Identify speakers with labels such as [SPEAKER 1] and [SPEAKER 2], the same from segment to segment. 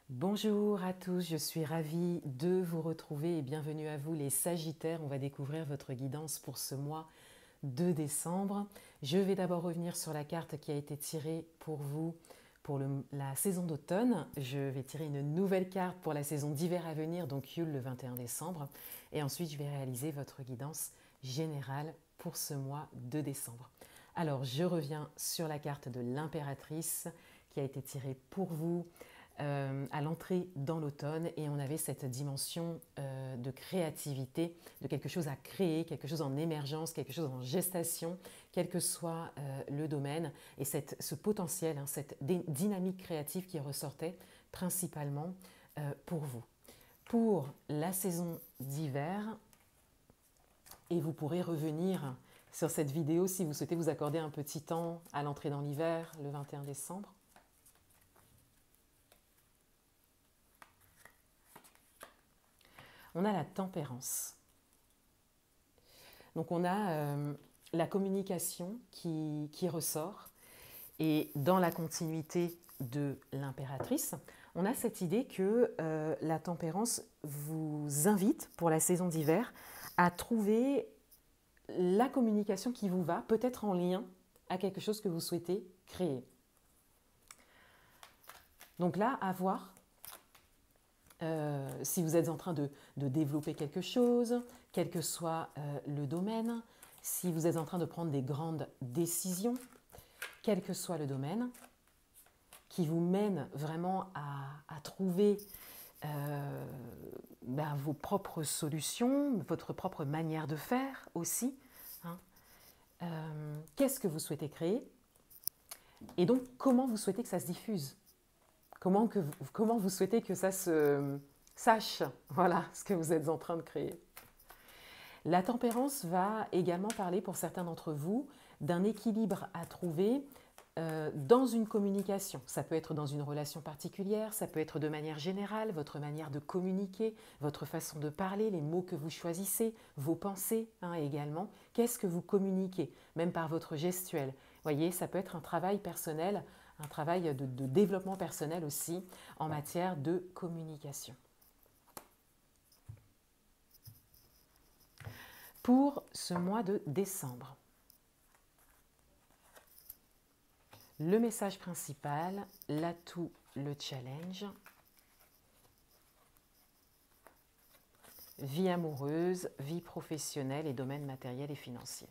[SPEAKER 1] Bonjour à tous, je suis ravie de vous retrouver et bienvenue à vous les Sagittaires. On va découvrir votre guidance pour ce mois de décembre. Je vais d'abord revenir sur la carte qui a été tirée pour vous pour la saison d'automne. Je vais tirer une nouvelle carte pour la saison d'hiver à venir, donc Yule le 21 décembre. Et ensuite, je vais réaliser votre guidance générale pour ce mois de décembre. Alors, je reviens sur la carte de l'impératrice qui a été tirée pour vous à l'entrée dans l'automne, et on avait cette dimension de créativité, de quelque chose à créer, quelque chose en émergence, quelque chose en gestation, quel que soit le domaine, et ce potentiel, cette dynamique créative qui ressortait principalement pour vous. Pour la saison d'hiver, et vous pourrez revenir sur cette vidéo si vous souhaitez vous accorder un petit temps à l'entrée dans l'hiver, le 21 décembre. On a la tempérance. Donc on a la communication qui ressort, et dans la continuité de l'impératrice, on a cette idée que la tempérance vous invite pour la saison d'hiver à trouver la communication qui vous va, peut-être en lien à quelque chose que vous souhaitez créer. Donc là, à voir. Si vous êtes en train de développer quelque chose, quel que soit le domaine, si vous êtes en train de prendre des grandes décisions, quel que soit le domaine, qui vous mène vraiment à trouver vos propres solutions, votre propre manière de faire aussi. Qu'est-ce que vous souhaitez créer? Et donc, comment vous souhaitez que ça se diffuse? Comment vous souhaitez que ça se sache, voilà, ce que vous êtes en train de créer. La tempérance va également parler pour certains d'entre vous d'un équilibre à trouver dans une communication. Ça peut être dans une relation particulière, ça peut être de manière générale, votre manière de communiquer, votre façon de parler, les mots que vous choisissez, vos pensées également. Qu'est-ce que vous communiquez, même par votre gestuelle. Vous voyez, ça peut être un travail personnel, un travail de développement personnel aussi en matière de communication. Pour ce mois de décembre, le message principal, l'atout, le challenge, vie amoureuse, vie professionnelle et domaine matériel et financier.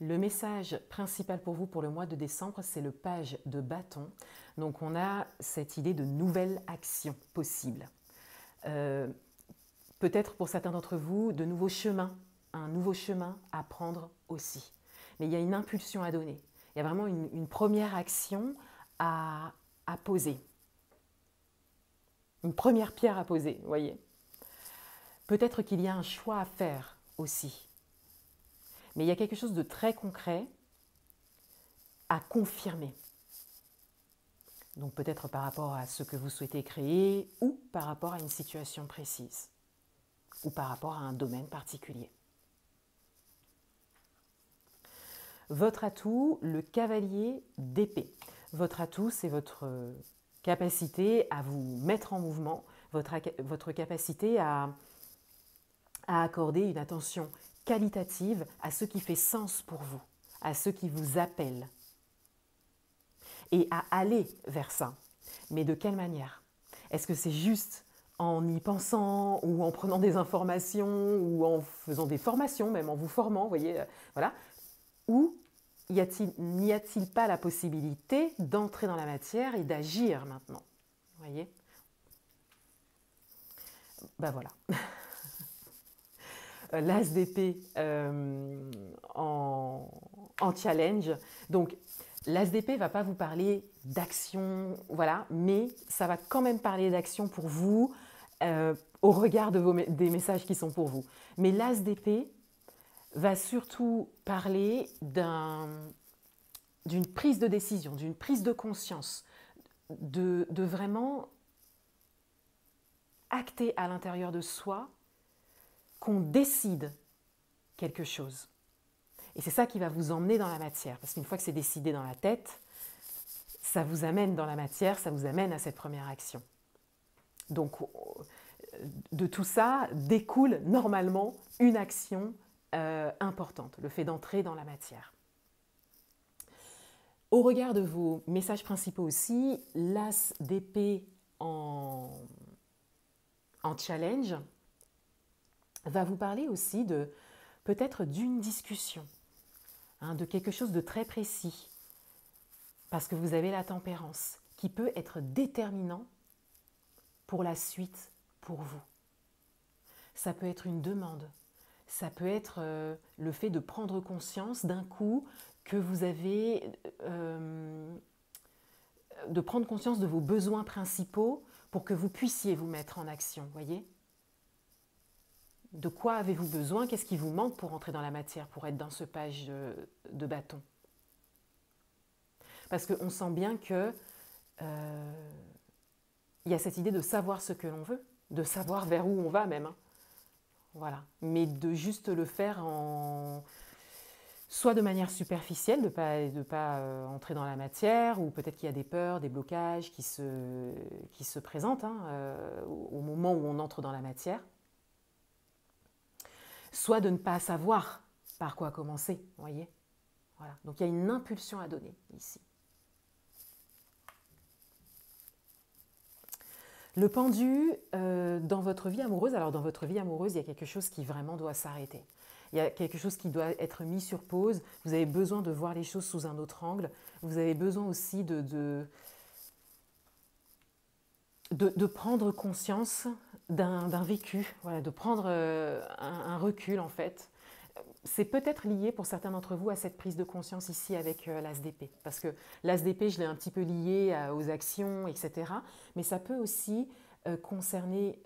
[SPEAKER 1] Le message principal pour vous pour le mois de décembre, c'est le page de bâton. Donc on a cette idée de nouvelles actions possibles. Peut-être pour certains d'entre vous, de nouveaux chemins, un nouveau chemin à prendre aussi. Mais il y a une impulsion à donner. Il y a vraiment une première action à poser. Une première pierre à poser, vous voyez. Peut-être qu'il y a un choix à faire aussi. Mais il y a quelque chose de très concret à confirmer. Donc peut-être par rapport à ce que vous souhaitez créer, ou par rapport à une situation précise, ou par rapport à un domaine particulier. Votre atout, le cavalier d'épée. Votre atout, c'est votre capacité à vous mettre en mouvement, votre capacité à accorder une attention qualitative à ce qui fait sens pour vous, à ce qui vous appelle, et à aller vers ça. Mais de quelle manière? Est-ce que c'est juste en y pensant, ou en prenant des informations, ou en faisant des formations, même en vous formant, vous voyez, voilà. Ou n'y a-t-il pas la possibilité d'entrer dans la matière et d'agir maintenant? Vous voyez? Ben voilà. L'as d'épée en challenge. Donc, l'as d'épée ne va pas vous parler d'action, voilà, mais ça va quand même parler d'action pour vous au regard des messages qui sont pour vous. Mais l'as d'épée va surtout parler d'une prise de décision, d'une prise de conscience, de vraiment acter à l'intérieur de soi qu'on décide quelque chose. Et c'est ça qui va vous emmener dans la matière, parce qu'une fois que c'est décidé dans la tête, ça vous amène dans la matière, ça vous amène à cette première action. Donc, de tout ça découle normalement une action importante, le fait d'entrer dans la matière. Au regard de vos messages principaux aussi, l'as d'épée en challenge va vous parler aussi de peut-être d'une discussion, de quelque chose de très précis, parce que vous avez la tempérance, qui peut être déterminant pour la suite, pour vous. Ça peut être une demande, ça peut être le fait de prendre conscience d'un coup que vous avez, de prendre conscience de vos besoins principaux pour que vous puissiez vous mettre en action, voyez ? De quoi avez-vous besoin? Qu'est-ce qui vous manque pour entrer dans la matière, pour être dans ce page de bâton? Parce qu'on sent bien que il y a cette idée de savoir ce que l'on veut, de savoir vers où on va même. Voilà. Mais de juste le faire soit de manière superficielle, de ne pas entrer dans la matière, ou peut-être qu'il y a des peurs, des blocages qui se présentent au moment où on entre dans la matière. Soit de ne pas savoir par quoi commencer, vous voyez. Voilà. Donc il y a une impulsion à donner ici. Le pendu, dans votre vie amoureuse, alors dans votre vie amoureuse, il y a quelque chose qui vraiment doit s'arrêter. Il y a quelque chose qui doit être mis sur pause. Vous avez besoin de voir les choses sous un autre angle. Vous avez besoin aussi de prendre conscience d'un vécu, voilà, de prendre un recul en fait. C'est peut-être lié pour certains d'entre vous à cette prise de conscience ici avec l'as d'épée. Parce que l'as d'épée, je l'ai un petit peu lié aux actions, etc. Mais ça peut aussi concerner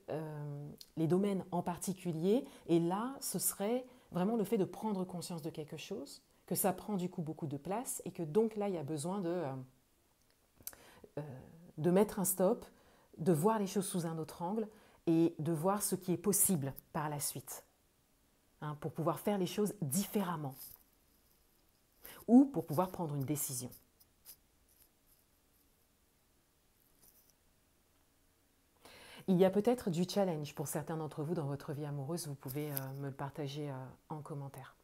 [SPEAKER 1] les domaines en particulier. Et là, ce serait vraiment le fait de prendre conscience de quelque chose, que ça prend du coup beaucoup de place et que donc là, il y a besoin de mettre un stop, de voir les choses sous un autre angle et de voir ce qui est possible par la suite. Pour pouvoir faire les choses différemment ou pour pouvoir prendre une décision. Il y a peut-être du challenge pour certains d'entre vous dans votre vie amoureuse, vous pouvez me le partager en commentaire.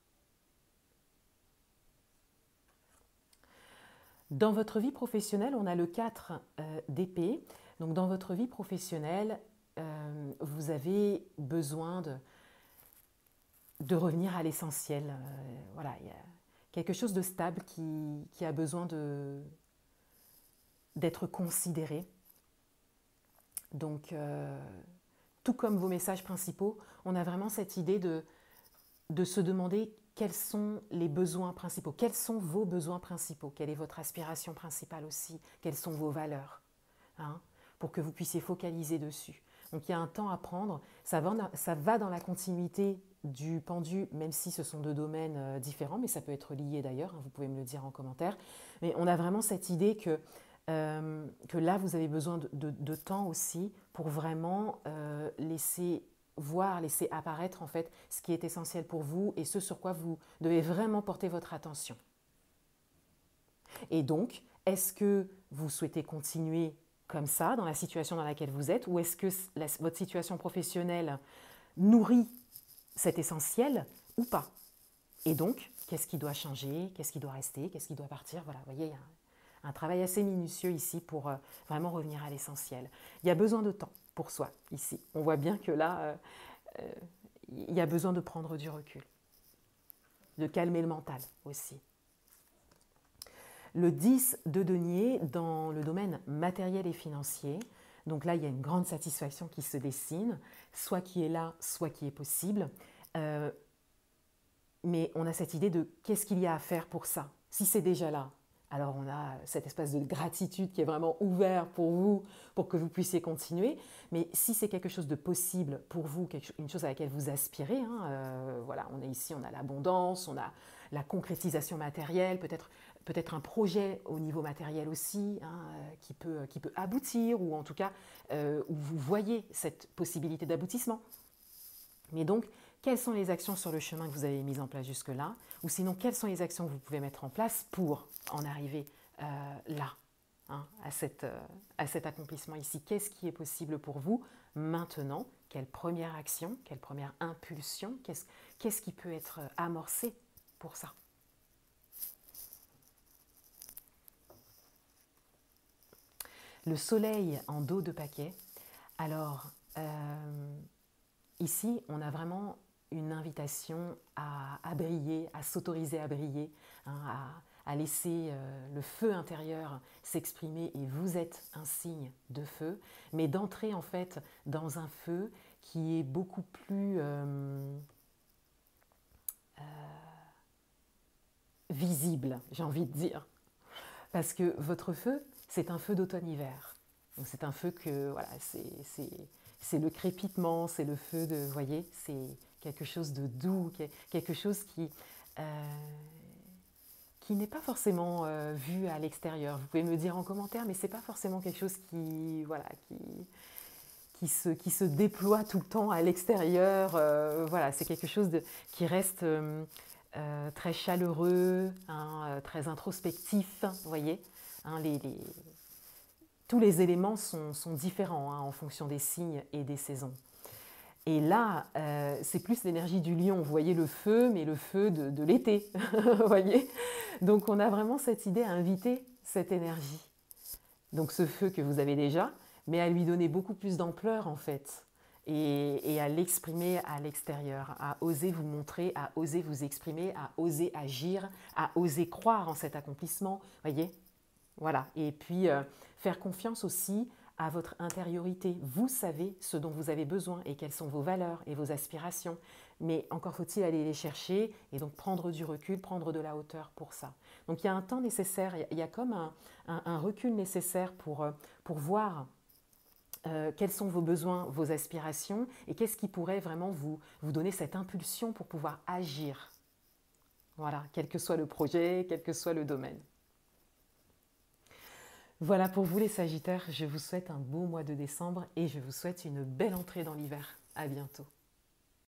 [SPEAKER 1] Dans votre vie professionnelle, on a le 4 d'épée. Donc dans votre vie professionnelle, vous avez besoin de revenir à l'essentiel. Voilà, il y a quelque chose de stable qui a besoin d'être considéré. Donc, tout comme vos messages principaux, on a vraiment cette idée de se demander quels sont les besoins principaux, quels sont vos besoins principaux, quelle est votre aspiration principale aussi, quelles sont vos valeurs, pour que vous puissiez focaliser dessus. Donc il y a un temps à prendre, ça va dans la continuité du pendu, même si ce sont deux domaines différents, mais ça peut être lié d'ailleurs, vous pouvez me le dire en commentaire. Mais on a vraiment cette idée que là, vous avez besoin de temps aussi pour vraiment laisser voir, laisser apparaître en fait ce qui est essentiel pour vous et ce sur quoi vous devez vraiment porter votre attention. Et donc, est-ce que vous souhaitez continuer comme ça, dans la situation dans laquelle vous êtes, ou est-ce que votre situation professionnelle nourrit cet essentiel ou pas? Et donc, qu'est-ce qui doit changer? Qu'est-ce qui doit rester? Qu'est-ce qui doit partir? Voilà, vous voyez, il y a un travail assez minutieux ici pour vraiment revenir à l'essentiel. Il y a besoin de temps pour soi ici. On voit bien que là, il y a besoin de prendre du recul, de calmer le mental aussi. Le 10 de denier dans le domaine matériel et financier. Donc là, il y a une grande satisfaction qui se dessine, soit qui est là, soit qui est possible. Mais on a cette idée de qu'est-ce qu'il y a à faire pour ça. Si c'est déjà là, alors on a cette espèce de gratitude qui est vraiment ouverte pour vous, pour que vous puissiez continuer. Mais si c'est quelque chose de possible pour vous, une chose à laquelle vous aspirez, voilà, on est ici, on a l'abondance, on a la concrétisation matérielle, peut-être un projet au niveau matériel aussi qui peut aboutir, ou en tout cas où vous voyez cette possibilité d'aboutissement. Mais donc, quelles sont les actions sur le chemin que vous avez mises en place jusque-là, ou sinon quelles sont les actions que vous pouvez mettre en place pour en arriver là, hein, à cet accomplissement ici. Qu'est-ce qui est possible pour vous maintenant? Quelle première action, quelle première impulsion, qu'est-ce qui peut être amorcé pour ça? Le soleil en dos de paquet. Alors, ici, on a vraiment une invitation à briller, à s'autoriser à briller, hein, à laisser le feu intérieur s'exprimer, et vous êtes un signe de feu, mais d'entrer en fait dans un feu qui est beaucoup plus visible, j'ai envie de dire. Parce que votre feu, c'est un feu d'automne-hiver. Donc c'est un feu que, voilà, c'est le crépitement, c'est le feu de, vous voyez, c'est quelque chose de doux, quelque chose qui n'est pas forcément vu à l'extérieur. Vous pouvez me dire en commentaire, mais c'est pas forcément quelque chose qui, voilà, qui se déploie tout le temps à l'extérieur. Voilà, c'est quelque chose qui reste très chaleureux, hein, très introspectif, vous voyez, hein, tous les éléments sont différents, hein, en fonction des signes et des saisons. Et là, c'est plus l'énergie du lion. Vous voyez le feu, mais le feu de l'été. Vous voyez? Donc on a vraiment cette idée à inviter cette énergie. Donc ce feu que vous avez déjà, mais à lui donner beaucoup plus d'ampleur en fait. Et à l'exprimer à l'extérieur, à oser vous montrer, à oser vous exprimer, à oser agir, à oser croire en cet accomplissement. Voyez? Voilà. Et puis faire confiance aussi à votre intériorité. Vous savez ce dont vous avez besoin et quelles sont vos valeurs et vos aspirations. Mais encore faut-il aller les chercher et donc prendre du recul, prendre de la hauteur pour ça. Donc il y a un temps nécessaire, il y a comme un recul nécessaire pour voir quels sont vos besoins, vos aspirations et qu'est-ce qui pourrait vraiment vous donner cette impulsion pour pouvoir agir. Voilà, quel que soit le projet, quel que soit le domaine. Voilà pour vous les Sagittaires, je vous souhaite un beau mois de décembre et je vous souhaite une belle entrée dans l'hiver. À bientôt.